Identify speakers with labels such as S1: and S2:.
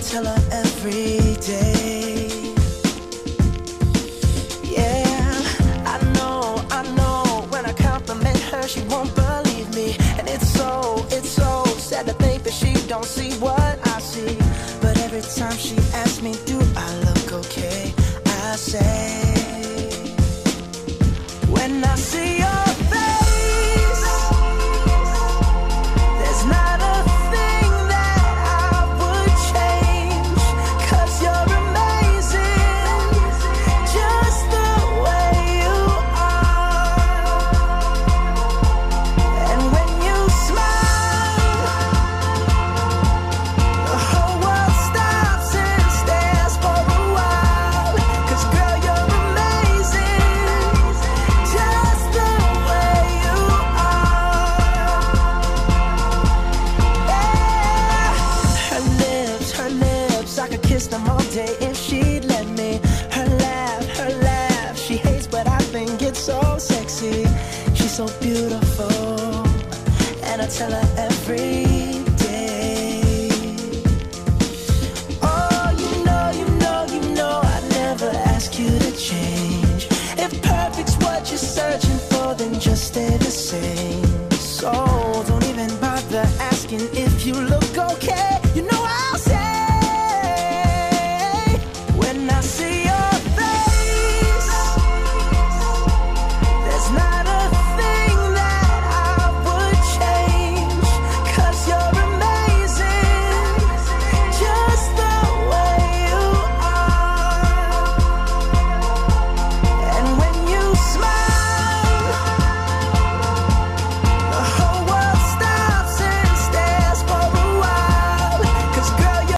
S1: tell her every day. Yeah, I know, when I compliment her, she won't believe me. And it's so sad to think that she don't see what I see. But every time she asks me, do I look okay? I say, when I see your face, there's not a thing that I would change. 'Cause you're amazing, just the way you are. And when you smile, the whole world stops and stares for a while. 'Cause girl, you're amazing, just the way you are. Yeah. Her lips, I could kiss them all day if she'd let me. Her laugh, she hates but I think it's so sexy. She's so beautiful, and I tell her every